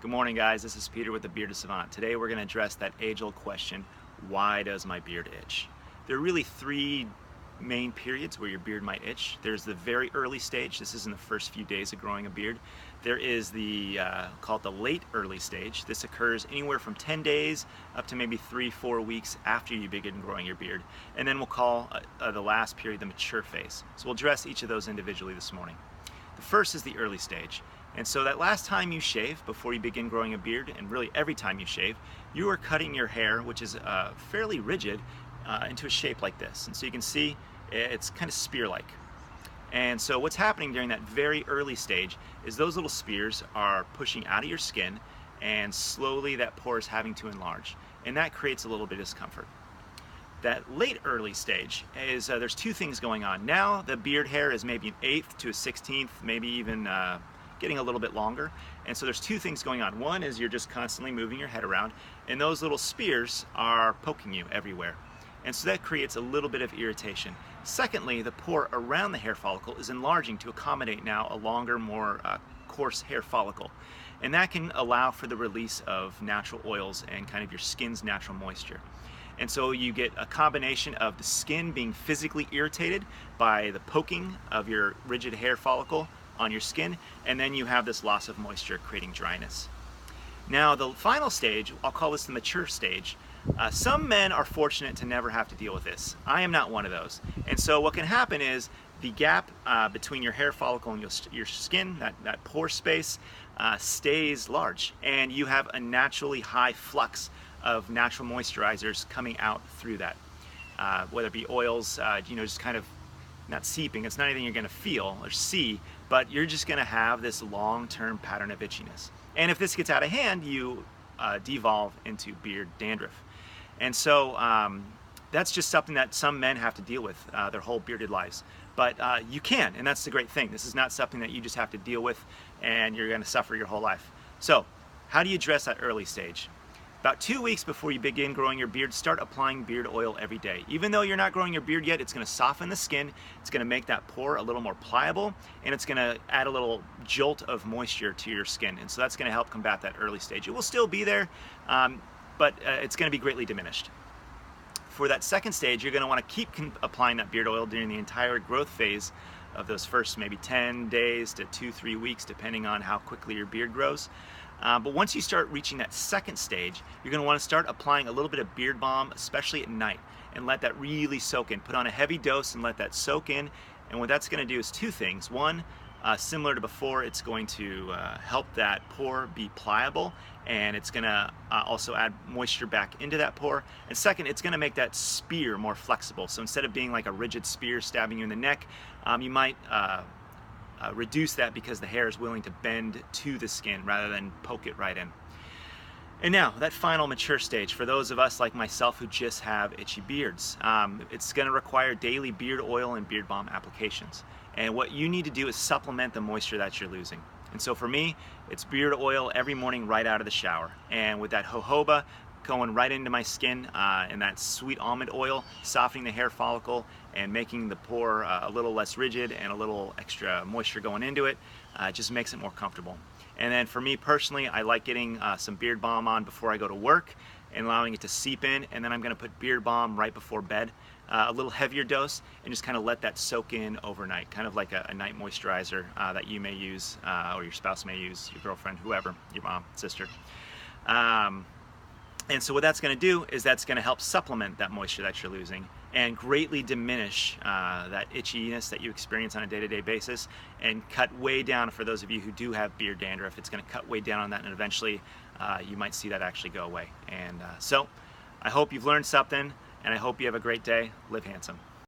Good morning, guys. This is Peter with the Bearded Savant. Today we're going to address that age-old question, why does my beard itch? There are really three main periods where your beard might itch. There's the very early stage. This is in the first few days of growing a beard. There is the called the late early stage. This occurs anywhere from 10 days up to maybe 3-4 weeks after you begin growing your beard. And then we'll call the last period the mature phase. So we'll address each of those individually this morning. The first is the early stage. And so that last time you shave before you begin growing a beard, and really every time you shave, you are cutting your hair, which is fairly rigid, into a shape like this. And so you can see it's kind of spear-like. And so what's happening during that very early stage is those little spears are pushing out of your skin, and slowly that pore is having to enlarge. And that creates a little bit of discomfort. That late early stage is there's two things going on. Now the beard hair is maybe an 1/8 to a 1/16, maybe even getting a little bit longer. And so there's two things going on. One is you're just constantly moving your head around, and those little spears are poking you everywhere. And so that creates a little bit of irritation. Secondly, the pore around the hair follicle is enlarging to accommodate now a longer, more coarse hair follicle. And that can allow for the release of natural oils and kind of your skin's natural moisture. And so you get a combination of the skin being physically irritated by the poking of your rigid hair follicle on your skin, and then you have this loss of moisture creating dryness. Now the final stage, I'll call this the mature stage. Some men are fortunate to never have to deal with this. I am not one of those. And so what can happen is the gap between your hair follicle and your skin, that pore space, stays large, and you have a naturally high flux of natural moisturizers coming out through that. Whether it be oils, just kind of not seeping. It's not anything you're going to feel or see, but you're just going to have this long-term pattern of itchiness. And if this gets out of hand, you devolve into beard dandruff. And so that's just something that some men have to deal with their whole bearded lives. But you can, and that's the great thing. This is not something that you just have to deal with and you're going to suffer your whole life. So how do you address that early stage? About 2 weeks before you begin growing your beard, start applying beard oil every day. Even though you're not growing your beard yet, it's going to soften the skin, it's going to make that pore a little more pliable, and it's going to add a little jolt of moisture to your skin. And so that's going to help combat that early stage. It will still be there, but it's going to be greatly diminished. For that second stage, you're going to want to keep applying that beard oil during the entire growth phase of those first maybe 10 days to 2-3 weeks, depending on how quickly your beard grows. But once you start reaching that second stage, you're going to want to start applying a little bit of beard balm, especially at night, and let that really soak in. Put on a heavy dose and let that soak in. And what that's going to do is two things. One, similar to before, it's going to help that pore be pliable, and it's going to also add moisture back into that pore. And second, it's going to make that spear more flexible. So instead of being like a rigid spear stabbing you in the neck, you might reduce that because the hair is willing to bend to the skin rather than poke it right in. And now, that final mature stage, for those of us like myself who just have itchy beards, it's going to require daily beard oil and beard balm applications. And what you need to do is supplement the moisture that you're losing. And so for me, it's beard oil every morning right out of the shower. And with that jojoba going right into my skin, and that sweet almond oil softening the hair follicle and making the pore a little less rigid and a little extra moisture going into it, just makes it more comfortable. And then for me personally, I like getting some beard balm on before I go to work and allowing it to seep in, and then I'm going to put beard balm right before bed, a little heavier dose, and just kind of let that soak in overnight, kind of like a night moisturizer that you may use, or your spouse may use, your girlfriend, whoever, your mom, sister. And so what that's going to do is that's going to help supplement that moisture that you're losing and greatly diminish that itchiness that you experience on a day-to-day basis, and cut way down, for those of you who do have beard dandruff, it's going to cut way down on that, and eventually you might see that actually go away. And so I hope you've learned something, and I hope you have a great day. Live handsome.